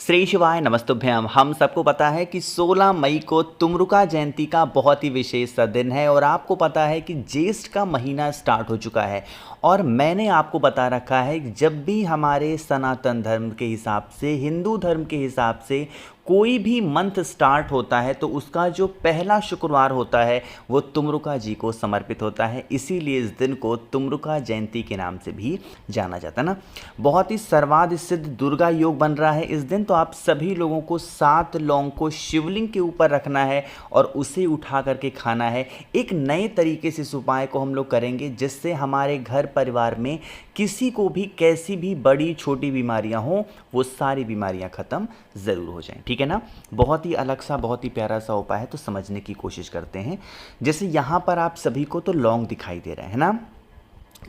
श्री शिवाय नमस्तुभ्यम। हम सबको पता है कि 16 मई को तुमरुका जयंती का बहुत ही विशेष सा दिन है और आपको पता है कि ज्येष्ठ का महीना स्टार्ट हो चुका है और मैंने आपको बता रखा है कि जब भी हमारे सनातन धर्म के हिसाब से, हिंदू धर्म के हिसाब से कोई भी मंथ स्टार्ट होता है तो उसका जो पहला शुक्रवार होता है वो तुमरुका जी को समर्पित होता है। इसीलिए इस दिन को तुमरुका जयंती के नाम से भी जाना जाता है ना। बहुत ही सर्वाधिक सिद्ध दुर्गा योग बन रहा है इस दिन, तो आप सभी लोगों को 7 लौंग को शिवलिंग के ऊपर रखना है और उसे उठा करके खाना है। एक नए तरीके से इस उपाय को हम लोग करेंगे जिससे हमारे घर परिवार में किसी को भी कैसी भी बड़ी छोटी बीमारियां हों वो सारी बीमारियां खत्म ज़रूर हो जाएं। ठीक है ना। बहुत ही अलग सा, बहुत ही प्यारा सा उपाय है, तो समझने की कोशिश करते हैं। जैसे यहाँ पर आप सभी को तो लौंग दिखाई दे रहे हैं ना।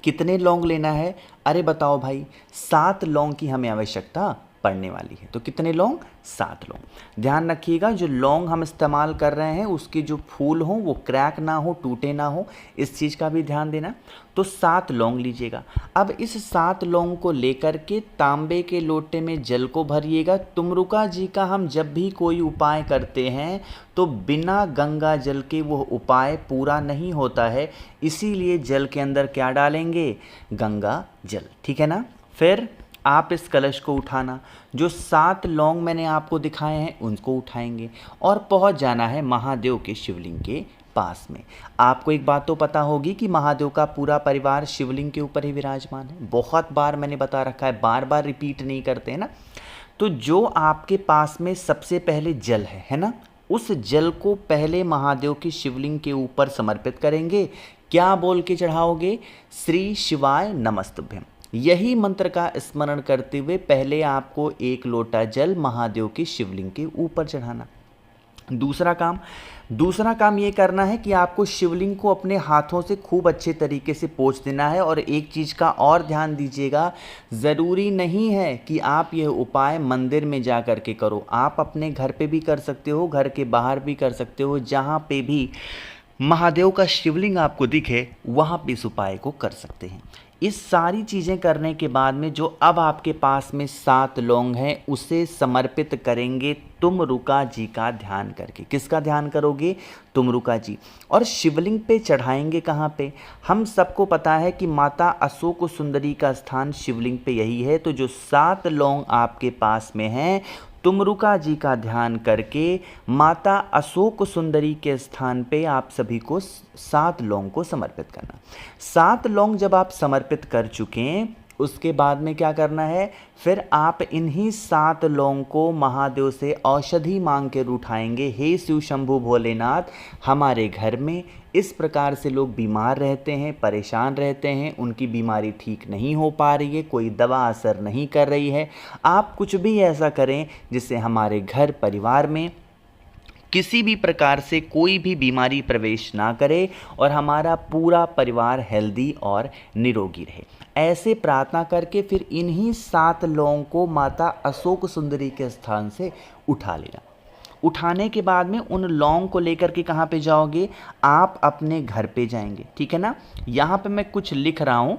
कितने लौंग लेना है? अरे बताओ भाई, 7 लौंग की हमें आवश्यकता पड़ने वाली है। तो कितने लौंग? 7 लौंग। ध्यान रखिएगा, जो लौंग हम इस्तेमाल कर रहे हैं उसके जो फूल हों वो क्रैक ना हो, टूटे ना हो, इस चीज़ का भी ध्यान देना। तो 7 लौंग लीजिएगा। अब इस 7 लौंग को लेकर के तांबे के लोटे में जल को भरिएगा। तुमरुका जी का हम जब भी कोई उपाय करते हैं तो बिना गंगा जल के वो उपाय पूरा नहीं होता है, इसीलिए जल के अंदर क्या डालेंगे? गंगा जल। ठीक है ना। फिर आप इस कलश को उठाना, जो 7 लौंग मैंने आपको दिखाए हैं उनको उठाएंगे और पहुंच जाना है महादेव के शिवलिंग के पास में। आपको एक बात तो पता होगी कि महादेव का पूरा परिवार शिवलिंग के ऊपर ही विराजमान है। बहुत बार मैंने बता रखा है, बार बार रिपीट नहीं करते हैं ना। तो जो आपके पास में सबसे पहले जल है ना, उस जल को पहले महादेव की शिवलिंग के ऊपर समर्पित करेंगे। क्या बोल के चढ़ाओगे? श्री शिवाय नमस्तुभ्यम। यही मंत्र का स्मरण करते हुए पहले आपको 1 लोटा जल महादेव की शिवलिंग के ऊपर चढ़ाना। दूसरा काम ये करना है कि आपको शिवलिंग को अपने हाथों से खूब अच्छे तरीके से पोंछ देना है। और एक चीज़ का और ध्यान दीजिएगा, ज़रूरी नहीं है कि आप यह उपाय मंदिर में जा कर के करो, आप अपने घर पे भी कर सकते हो, घर के बाहर भी कर सकते हो, जहाँ पे भी महादेव का शिवलिंग आपको दिखे वहाँ पे इस उपाय को कर सकते हैं। इस सारी चीज़ें करने के बाद में जो अब आपके पास में 7 लौंग हैं उसे समर्पित करेंगे तुमरुका जी का ध्यान करके। किसका ध्यान करोगे? तुमरुका जी। और शिवलिंग पे चढ़ाएंगे कहाँ पे? हम सबको पता है कि माता अशोक सुंदरी का स्थान शिवलिंग पे यही है। तो जो 7 लौंग आपके पास में हैं, तुमरुका जी का ध्यान करके माता अशोक सुंदरी के स्थान पे आप सभी को 7 लौंग को समर्पित करना। 7 लौंग जब आप समर्पित कर चुके हैं उसके बाद में क्या करना है? फिर आप इन्हीं 7 लौंग को महादेव से औषधि मांग कर उठाएंगे। हे शिव शंभु भोलेनाथ, हमारे घर में इस प्रकार से लोग बीमार रहते हैं, परेशान रहते हैं, उनकी बीमारी ठीक नहीं हो पा रही है, कोई दवा असर नहीं कर रही है। आप कुछ भी ऐसा करें जिससे हमारे घर परिवार में किसी भी प्रकार से कोई भी बीमारी प्रवेश ना करे और हमारा पूरा परिवार हेल्दी और निरोगी रहे। ऐसे प्रार्थना करके फिर इन्हीं 7 लौंग को माता अशोक सुंदरी के स्थान से उठा लेना। उठाने के बाद में उन लौंग को लेकर के कहाँ पे जाओगे? आप अपने घर पे जाएंगे। ठीक है ना। यहाँ पे मैं कुछ लिख रहा हूँ,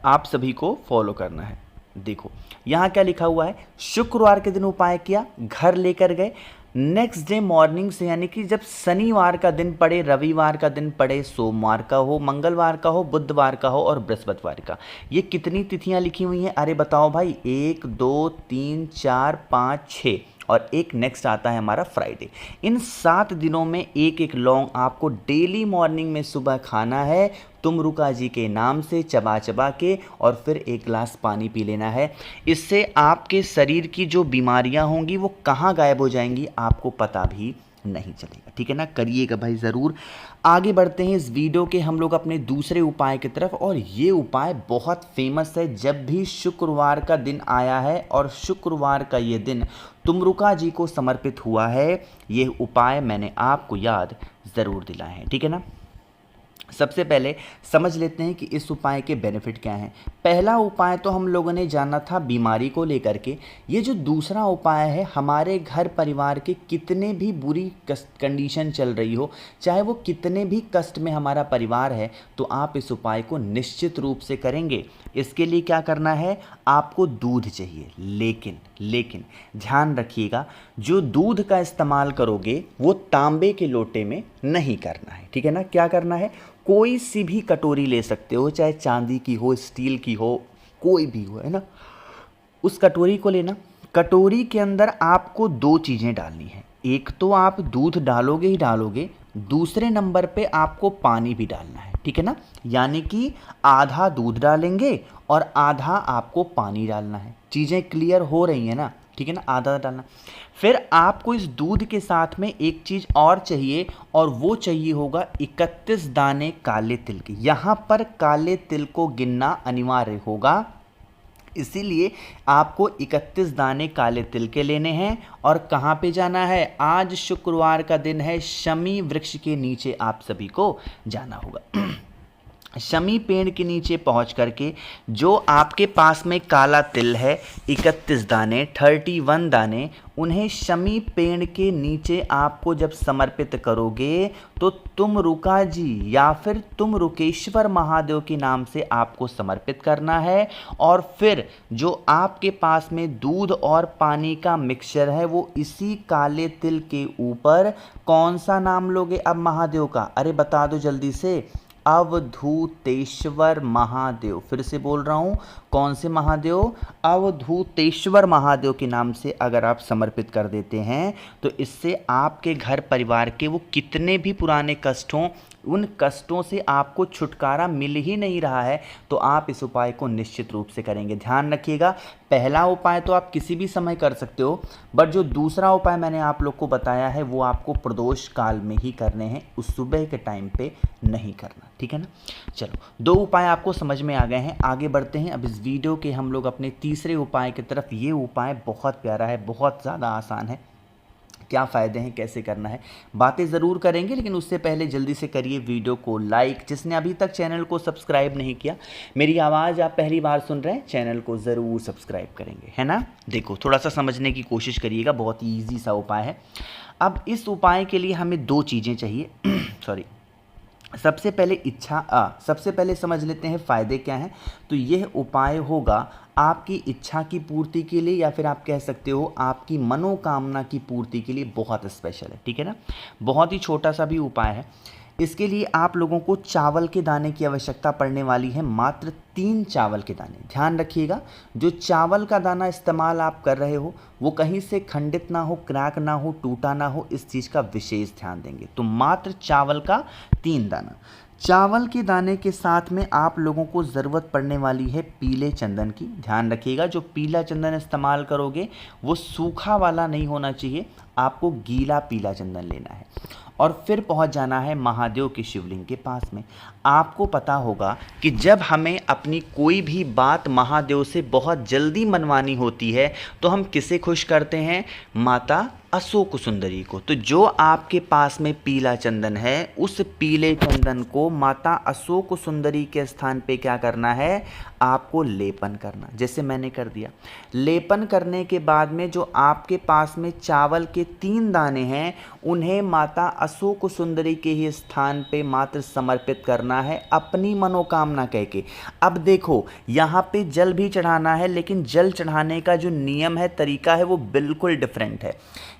आप सभी को फॉलो करना है। देखो यहाँ क्या लिखा हुआ है? शुक्रवार के दिन उपाय किया, घर लेकर गए। नेक्स्ट डे मॉर्निंग से, यानी कि जब शनिवार का दिन पड़े, रविवार का दिन पड़े, सोमवार का हो, मंगलवार का हो, बुधवार का हो और बृहस्पतिवार का, ये कितनी तिथियां लिखी हुई हैं? अरे बताओ भाई, 1 2 3 4 5 6 और एक नेक्स्ट आता है हमारा फ्राइडे। इन 7 दिनों में एक एक लौंग आपको डेली मॉर्निंग में सुबह खाना है, तुमरुका जी के नाम से चबा चबा के, और फिर 1 गिलास पानी पी लेना है। इससे आपके शरीर की जो बीमारियां होंगी वो कहाँ गायब हो जाएंगी आपको पता भी नहीं चलेगा। ठीक है ना। करिएगा भाई ज़रूर। आगे बढ़ते हैं इस वीडियो के हम लोग अपने दूसरे उपाय की तरफ, और ये उपाय बहुत फेमस है। जब भी शुक्रवार का दिन आया है और शुक्रवार का ये दिन तुमरुका जी को समर्पित हुआ है, ये उपाय मैंने आपको याद ज़रूर दिलाए हैं। ठीक है ना। सबसे पहले समझ लेते हैं कि इस उपाय के बेनिफिट क्या हैं। पहला उपाय तो हम लोगों ने जाना था बीमारी को लेकर के। ये जो दूसरा उपाय है, हमारे घर परिवार के कितने भी बुरी कंडीशन चल रही हो, चाहे वो कितने भी कष्ट में हमारा परिवार है, तो आप इस उपाय को निश्चित रूप से करेंगे। इसके लिए क्या करना है? आपको दूध चाहिए, लेकिन लेकिन ध्यान रखिएगा जो दूध का इस्तेमाल करोगे वो तांबे के लोटे में नहीं करना है, ठीक है ना। क्या करना है, कोई सी भी कटोरी ले सकते हो, चाहे चांदी की हो, स्टील की हो, कोई भी हो, है ना। उस कटोरी को लेना, कटोरी के अंदर आपको दो चीज़ें डालनी है। एक तो आप दूध डालोगे ही डालोगे, दूसरे नंबर पे आपको पानी भी डालना है, ठीक है ना। यानी कि आधा दूध डालेंगे और आधा आपको पानी डालना है। चीज़ें क्लियर हो रही हैं ना, ठीक है ना। आधा डालना, फिर आपको इस दूध के साथ में एक चीज़ और चाहिए, और वो चाहिए होगा 31 दाने काले तिल के। यहाँ पर काले तिल को गिनना अनिवार्य होगा, इसीलिए आपको 31 दाने काले तिल के लेने हैं। और कहाँ पे जाना है, आज शुक्रवार का दिन है, शमी वृक्ष के नीचे आप सभी को जाना होगा। शमी पेड़ के नीचे पहुंच करके जो आपके पास में काला तिल है 31 दाने, 31 दाने, उन्हें शमी पेड़ के नीचे आपको जब समर्पित करोगे तो तुम रुका जी या फिर तुम रुकेश्वर महादेव के नाम से आपको समर्पित करना है। और फिर जो आपके पास में दूध और पानी का मिक्सचर है वो इसी काले तिल के ऊपर कौन सा नाम लोगे अब महादेव का, अरे बता दो जल्दी से, अवधूतेश्वर महादेव। फिर से बोल रहा हूँ, कौन से महादेव, अवधूतेश्वर महादेव के नाम से अगर आप समर्पित कर देते हैं तो इससे आपके घर परिवार के वो कितने भी पुराने कष्ट हों, उन कष्टों से आपको छुटकारा मिल ही नहीं रहा है तो आप इस उपाय को निश्चित रूप से करेंगे। ध्यान रखिएगा, पहला उपाय तो आप किसी भी समय कर सकते हो, बट जो दूसरा उपाय मैंने आप लोग को बताया है वो आपको प्रदोष काल में ही करने हैं, उस सुबह के टाइम पे नहीं करना, ठीक है ना। चलो, दो उपाय आपको समझ में आ गए हैं, आगे बढ़ते हैं अब इस वीडियो के हम लोग अपने तीसरे उपाय की तरफ। ये उपाय बहुत प्यारा है, बहुत ज़्यादा आसान है। क्या फ़ायदे हैं, कैसे करना है, बातें ज़रूर करेंगे, लेकिन उससे पहले जल्दी से करिए वीडियो को लाइक। जिसने अभी तक चैनल को सब्सक्राइब नहीं किया, मेरी आवाज़ आप पहली बार सुन रहे हैं, चैनल को ज़रूर सब्सक्राइब करेंगे, है ना। देखो, थोड़ा सा समझने की कोशिश करिएगा, बहुत ही ईजी सा उपाय है। अब इस उपाय के लिए हमें दो चीज़ें चाहिए सॉरी, सबसे पहले समझ लेते हैं फ़ायदे क्या हैं। तो यह उपाय होगा आपकी इच्छा की पूर्ति के लिए, या फिर आप कह सकते हो आपकी मनोकामना की पूर्ति के लिए बहुत स्पेशल है, ठीक है ना। बहुत ही छोटा सा भी उपाय है। इसके लिए आप लोगों को चावल के दाने की आवश्यकता पड़ने वाली है, मात्र 3 चावल के दाने। ध्यान रखिएगा, जो चावल का दाना इस्तेमाल आप कर रहे हो वो कहीं से खंडित ना हो, क्रैक ना हो, टूटा ना हो, इस चीज़ का विशेष ध्यान देंगे। तो मात्र चावल का 3 दाना। चावल के दाने के साथ में आप लोगों को ज़रूरत पड़ने वाली है पीले चंदन की। ध्यान रखिएगा, जो पीला चंदन इस्तेमाल करोगे वो सूखा वाला नहीं होना चाहिए, आपको गीला पीला चंदन लेना है। और फिर पहुंच जाना है महादेव के शिवलिंग के पास में। आपको पता होगा कि जब हमें अपनी कोई भी बात महादेव से बहुत जल्दी मनवानी होती है तो हम किसे खुश करते हैं, माता अशोक सुंदरी को। तो जो आपके पास में पीला चंदन है उस पीले चंदन को माता अशोक सुंदरी के स्थान पे क्या करना है, आपको लेपन करना, जैसे मैंने कर दिया। लेपन करने के बाद में जो आपके पास में चावल के 3 दाने हैं उन्हें माता अशोक सुंदरी के ही स्थान पे मात्र समर्पित करना है अपनी मनोकामना कह के। अब देखो, यहाँ पे जल भी चढ़ाना है, लेकिन जल चढ़ाने का जो नियम है, तरीका है, वो बिल्कुल डिफरेंट है।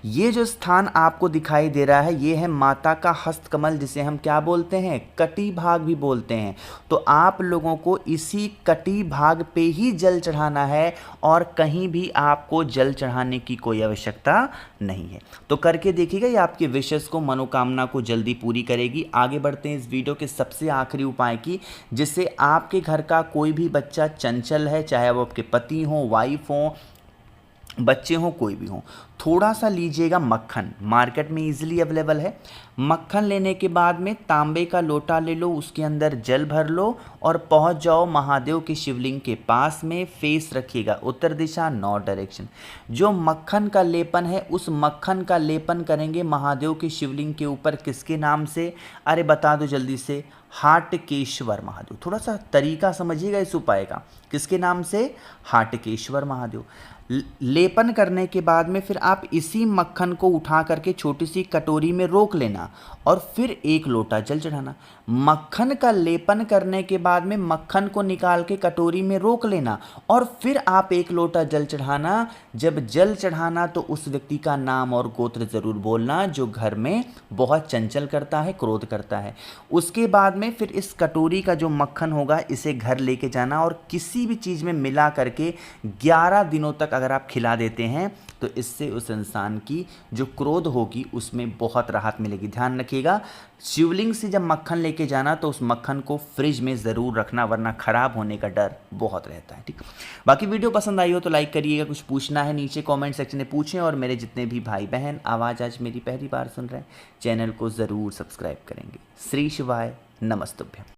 ये जो स्थान आपको दिखाई दे रहा है ये है माता का हस्तकमल, जिसे हम क्या बोलते हैं, कटी भाग भी बोलते हैं। तो आप लोगों को इसी कटी भाग पे ही जल चढ़ाना है और कहीं भी आपको जल चढ़ाने की कोई आवश्यकता नहीं है। तो करके देखिएगा, ये आपके विशेष को, मनोकामना को जल्दी पूरी करेगी। आगे बढ़ते हैं इस वीडियो के सबसे आखिरी उपाय की, जिससे आपके घर का कोई भी बच्चा चंचल है, चाहे वो आपके पति हो, वाइफ हो, बच्चे हों, कोई भी हो, थोड़ा सा लीजिएगा मक्खन, मार्केट में इजीली अवेलेबल है। मक्खन लेने के बाद में तांबे का लोटा ले लो, उसके अंदर जल भर लो और पहुंच जाओ महादेव के शिवलिंग के पास में। फेस रखिएगा उत्तर दिशा, नॉर्थ डायरेक्शन। जो मक्खन का लेपन है उस मक्खन का लेपन करेंगे महादेव के शिवलिंग के ऊपर, किसके नाम से, अरे बता दो जल्दी से, हाटकेश्वर महादेव। थोड़ा सा तरीका समझिएगा इस उपाय का, किसके नाम से, हाटकेश्वर महादेव। लेपन करने के बाद में फिर आप इसी मक्खन को उठा करके छोटी सी कटोरी में रोक लेना और फिर 1 लोटा जल चढ़ाना। मक्खन का लेपन करने के बाद में मक्खन को निकाल के कटोरी में रोक लेना और फिर आप 1 लोटा जल चढ़ाना। जब जल चढ़ाना तो उस व्यक्ति का नाम और गोत्र ज़रूर बोलना जो घर में बहुत चंचल करता है, क्रोध करता है। उसके बाद में फिर इस कटोरी का जो मक्खन होगा इसे घर लेके जाना और किसी भी चीज़ में मिला करके 11 दिनों तक अगर आप खिला देते हैं तो इससे उस इंसान की जो क्रोध होगी उसमें बहुत राहत मिलेगी। ध्यान रखिएगा, शिवलिंग से जब मक्खन लेके जाना तो उस मक्खन को फ्रिज में ज़रूर रखना, वरना ख़राब होने का डर बहुत रहता है। ठीक, बाकी वीडियो पसंद आई हो तो लाइक करिएगा। कुछ पूछना है नीचे कमेंट सेक्शन में पूछें। और मेरे जितने भी भाई बहन आवाज़ आज मेरी पहली बार सुन रहे हैं, चैनल को ज़रूर सब्सक्राइब करेंगे। श्री शिवाय नमस्तुभ्यम।